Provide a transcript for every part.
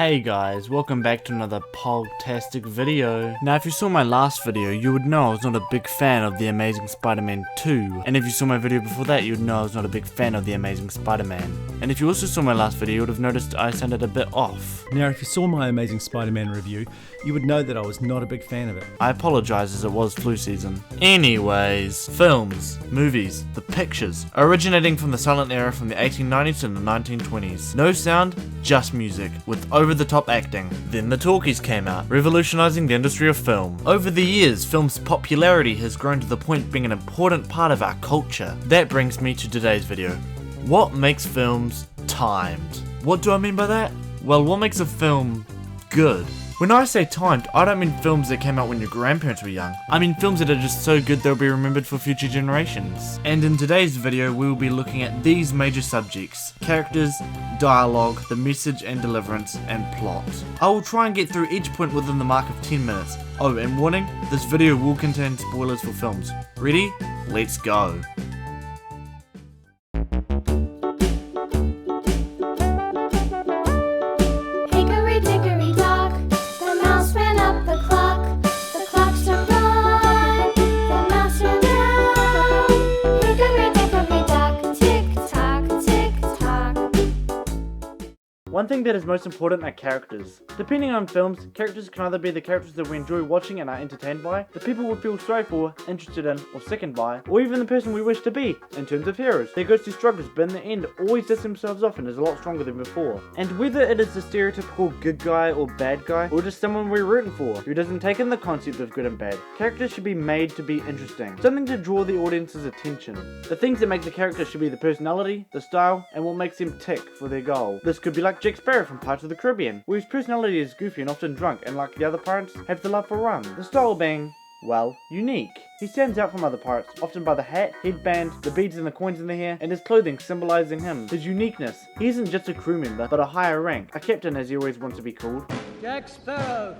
Hey guys, welcome back to another Pogtastic video. Now if you saw my last video, you would know I was not a big fan of The Amazing Spider-Man 2. And if you saw my video before that, you would know I was not a big fan of The Amazing Spider-Man. And if you also saw my last video, you would have noticed I sounded a bit off. Now if you saw my Amazing Spider-Man review, you would know that I was not a big fan of it. I apologize as it was flu season. Anyways, films, movies, the pictures, originating from the silent era from the 1890s to the 1920s. No sound, just music, with over-the-top acting. Then the talkies came out, revolutionizing the industry of film. Over the years, film's popularity has grown to the point of being an important part of our culture. That brings me to today's video. What makes films timed? What do I mean by that? Well, what makes a film good? When I say timed, I don't mean films that came out when your grandparents were young. I mean films that are just so good they'll be remembered for future generations. And in today's video, we will be looking at these major subjects: characters, dialogue, the message and deliverance, and plot. I will try and get through each point within the mark of 10 minutes. Oh, and warning, this video will contain spoilers for films. Ready? Let's go. One thing that is most important are characters. Depending on films, characters can either be the characters that we enjoy watching and are entertained by, the people we feel sorry for, interested in, or sickened by, or even the person we wish to be, in terms of heroes. They go through struggles but in the end always dust themselves off and is a lot stronger than before. And whether it is the stereotypical good guy or bad guy, or just someone we're rooting for, who doesn't take in the concept of good and bad, characters should be made to be interesting. Something to draw the audience's attention. The things that make the character should be the personality, the style, and what makes them tick for their goal. This could be like Jack Sparrow from Pirates of the Caribbean, where his personality is goofy and often drunk, and like the other pirates, have the love for rum. The style being, well, unique. He stands out from other pirates, often by the hat, headband, the beads and the coins in the hair, and his clothing symbolizing him. His uniqueness. He isn't just a crew member, but a higher rank, a captain as he always wants to be called. Jack Sparrow!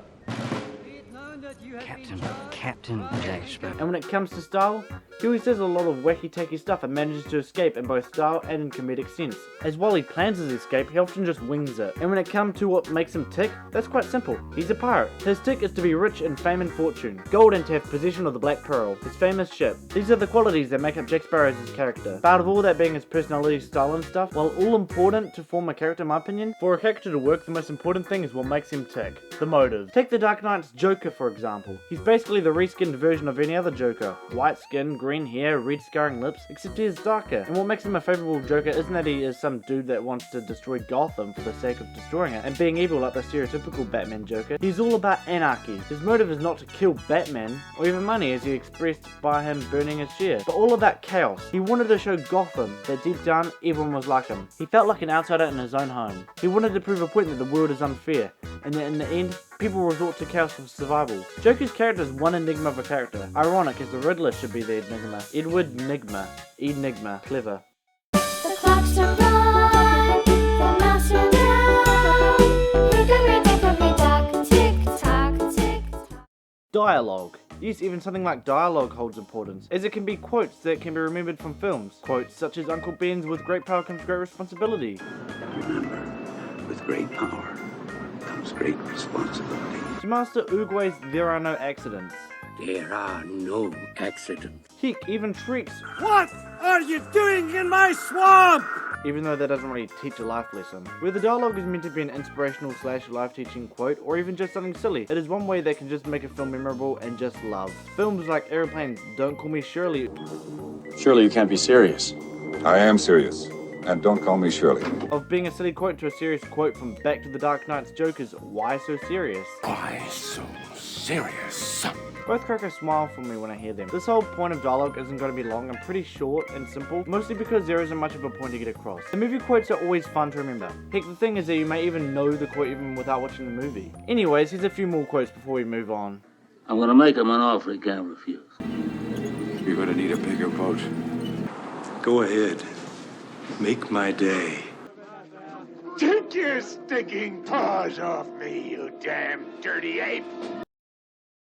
Captain Jack Sparrow. And when it comes to style, he always does a lot of wacky-tacky stuff and manages to escape in both style and in comedic sense. As while he plans his escape, he often just wings it. And when it comes to what makes him tick, that's quite simple. He's a pirate. His tick is to be rich in fame and fortune, gold and to have possession of the Black Pearl, his famous ship. These are the qualities that make up Jack Sparrow as his character. But out of all that being his personality, style and stuff, while all important to form a character in my opinion, for a character to work the most important thing is what makes him tick. The motive. Take the Dark Knight's Joker for example. He's basically the reskinned version of any other Joker. White skin, green hair, red scarring lips, except he is darker. And what makes him a favorable Joker isn't that he is some dude that wants to destroy Gotham for the sake of destroying it and being evil like the stereotypical Batman Joker. He's all about anarchy. His motive is not to kill Batman, or even money as he expressed by him burning his share, but all about chaos. He wanted to show Gotham that deep down everyone was like him. He felt like an outsider in his own home. He wanted to prove a point that the world is unfair, and that in the end, people resort to chaos for survival. Joker's character is one enigma of a character. Ironic as the Riddler should be the enigma. Edward Nigma. Enigma. Clever. The clocks are run, the mouse are down. Hickory dock, tick tock, tick tock. Dialogue. Yes, even something like dialogue holds importance, as it can be quotes that can be remembered from films. Quotes such as Uncle Ben's "With great power comes great responsibility." Remember, with great power comes great responsibility. To Master Oogway's "There are no accidents." There are no accidents. Heck, even Shrek's What are you doing in my swamp? even though that doesn't really teach a life lesson. Where the dialogue is meant to be an inspirational / life-teaching quote, or even just something silly, it is one way that can just make a film memorable and just loved. Films like Airplane's Don't Call Me Shirley, Surely you can't be serious. I am serious. And don't call me Shirley. of being a silly quote to a serious quote from Back to the Dark Knight's Joker's Why So Serious. Why so serious? Both crack a smile for me when I hear them. This whole point of dialogue isn't going to be long and pretty short and simple, mostly because there isn't much of a point to get across. The movie quotes are always fun to remember. Heck, the thing is that you may even know the quote even without watching the movie. Anyways, here's a few more quotes before we move on. I'm gonna make him an offer he can't refuse. You're gonna need a bigger boat. Go ahead. Make my day. Take your stinking paws off me, you damn dirty ape!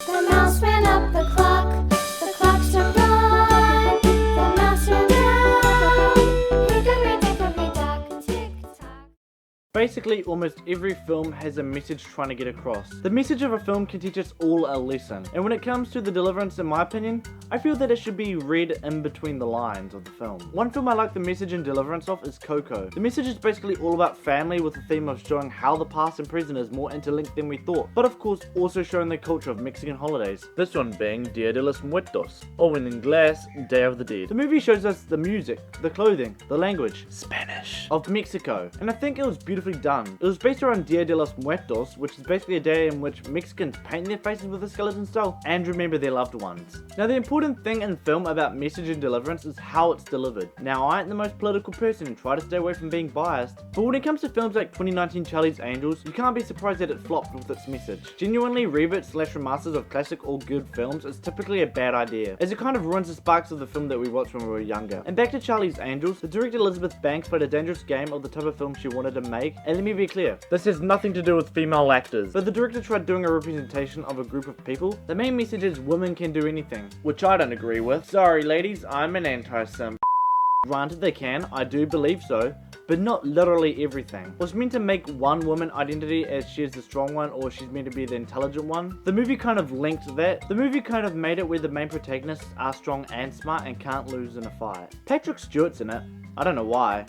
The mouse ran up the clocks are run, the mouse ran down. Hickory dock, tick tock. Basically, almost every film has a message trying to get across. The message of a film can teach us all a lesson, and when it comes to The Deliverance, in my opinion, I feel that it should be read in between the lines of the film. One film I like the message and deliverance of is Coco. The message is basically all about family with the theme of showing how the past and present is more interlinked than we thought, but of course also showing the culture of Mexican holidays. This one being Dia de los Muertos, or in English, Day of the Dead. The movie shows us the music, the clothing, the language, Spanish, of Mexico, and I think it was beautifully done. It was based around Dia de los Muertos, which is basically a day in which Mexicans paint their faces with a skeleton style and remember their loved ones. Now the important thing in film about message and deliverance is how it's delivered. Now I ain't the most political person and try to stay away from being biased, but when it comes to films like 2019 Charlie's Angels, you can't be surprised that it flopped with its message. Genuinely reboots / remasters of classic or good films is typically a bad idea, as it kind of ruins the sparks of the film that we watched when we were younger. And back to Charlie's Angels, the director Elizabeth Banks played a dangerous game of the type of film she wanted to make, and let me be clear, this has nothing to do with female actors, but the director tried doing a representation of a group of people. The main message is women can do anything, which I don't agree with. Sorry ladies, I'm an anti-simp. Granted they can, I do believe so, but not literally everything. Was meant to make one woman identity as she is the strong one or she's meant to be the intelligent one. The movie kind of linked that. The movie kind of made it where the main protagonists are strong and smart and can't lose in a fight. Patrick Stewart's in it. I don't know why.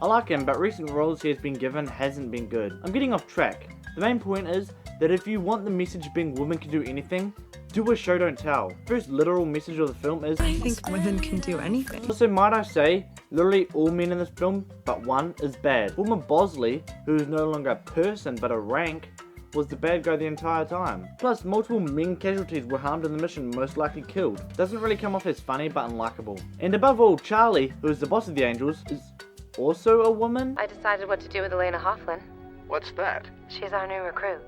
I like him, but recent roles he has been given hasn't been good. I'm getting off track. The main point is that if you want the message being women can do anything, do a show don't tell. First literal message of the film is I think women can do anything. Also might I say, literally all men in this film but one is bad. Wilma Bosley, who is no longer a person but a rank, was the bad guy the entire time. Plus, multiple men casualties were harmed in the mission, most likely killed. Doesn't really come off as funny but unlikable. And above all, Charlie, who is the boss of the Angels, is also a woman? I decided what to do with Elena Hofflin. What's that? She's our new recruit.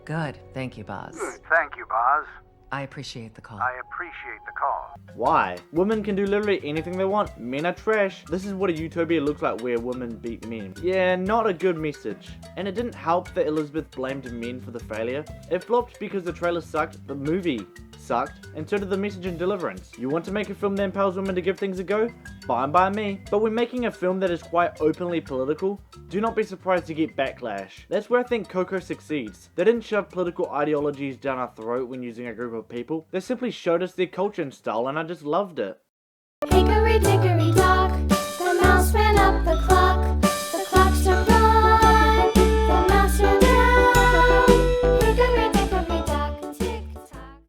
Good. Thank you, Boz. Good, thank you, Boz. I appreciate the call. I appreciate the call. Why? Women can do literally anything they want. Men are trash. This is what a utopia looks like where women beat men. Yeah, not a good message. And it didn't help that Elizabeth blamed men for the failure. It flopped because the trailer sucked, the movie sucked, and so did the message and deliverance. You want to make a film that empowers women to give things a go? Fine by me. But when making a film that is quite openly political, do not be surprised to get backlash. That's where I think Coco succeeds. They didn't shove political ideologies down our throat when using a group of people. They simply showed us their culture and style, and I just loved it. Hickory dickory dock, the mouse ran up the clock. The clock struck one, the mouse ran down. Hickory dickory dock, tick tock.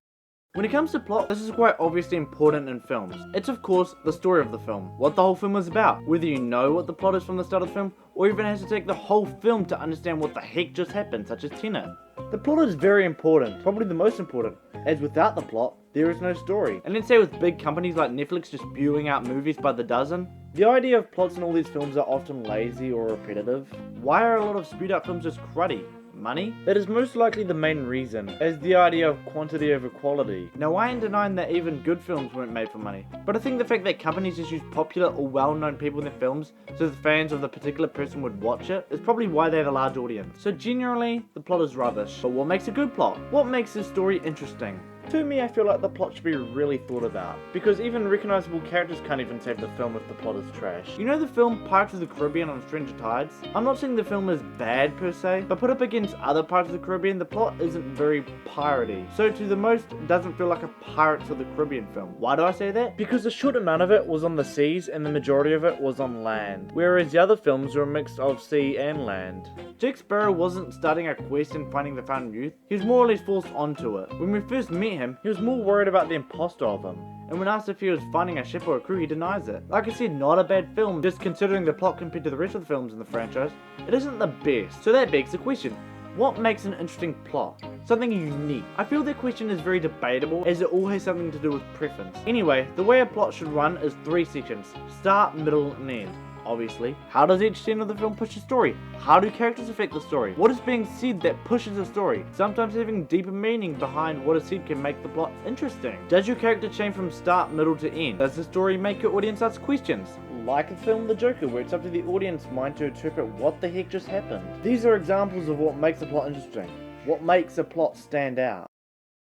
When it comes to plot, this is quite obviously important in films. It's of course the story of the film, what the whole film is about. Whether you know what the plot is from the start of the film, or even has to take the whole film to understand what the heck just happened, such as Tenet. The plot is very important, probably the most important, as without the plot, there is no story. And let's say with big companies like Netflix just spewing out movies by the dozen, the idea of plots in all these films are often lazy or repetitive. Why are a lot of spewed out films just cruddy? Money? That is most likely the main reason, as the idea of quantity over quality. Now I ain't denying that even good films weren't made for money, but I think the fact that companies just use popular or well-known people in their films so the fans of the particular person would watch it is probably why they have a large audience. So generally, the plot is rubbish. But what makes a good plot? What makes a story interesting? To me, I feel like the plot should be really thought about, because even recognizable characters can't even save the film if the plot is trash. You know the film Pirates of the Caribbean on Stranger Tides? I'm not saying the film is bad per se, but put up against other Pirates of the Caribbean, the plot isn't very piratey. So to the most, it doesn't feel like a Pirates of the Caribbean film. Why do I say that? Because a short amount of it was on the seas and the majority of it was on land, whereas the other films were a mix of sea and land. Jack Sparrow wasn't starting a quest and finding the found youth, he was more or less forced onto it. When we first met him, he was more worried about the imposter of him, and when asked if he was finding a ship or a crew, he denies it. Like I said, not a bad film, just considering the plot compared to the rest of the films in the franchise, it isn't the best. So that begs the question, what makes an interesting plot? Something unique. I feel that question is very debatable, as it all has something to do with preference. Anyway, the way a plot should run is 3 sections: start, middle, and end. Obviously. How does each scene of the film push the story? How do characters affect the story? What is being said that pushes the story? Sometimes having deeper meaning behind what is said can make the plot interesting. Does your character change from start, middle to end? Does the story make your audience ask questions? Like the film The Joker, where it's up to the audience mind to interpret what the heck just happened. These are examples of what makes a plot interesting. What makes a plot stand out.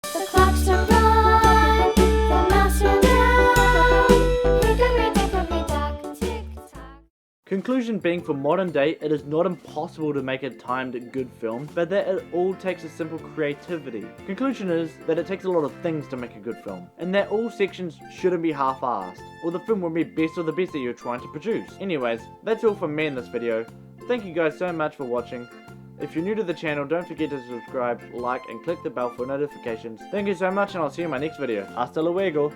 The clock struck one, the mouse ran down. Hickory dickory dock, tick tock. Conclusion being, for modern day, it is not impossible to make a timed good film, but that it all takes a simple creativity. Conclusion is that it takes a lot of things to make a good film, and that all sections shouldn't be half-assed, or the film will be best of the best that you're trying to produce. Anyways, that's all from me in this video. Thank you guys so much for watching. If you're new to the channel, don't forget to subscribe, like, and click the bell for notifications. Thank you so much, and I'll see you in my next video. Hasta luego!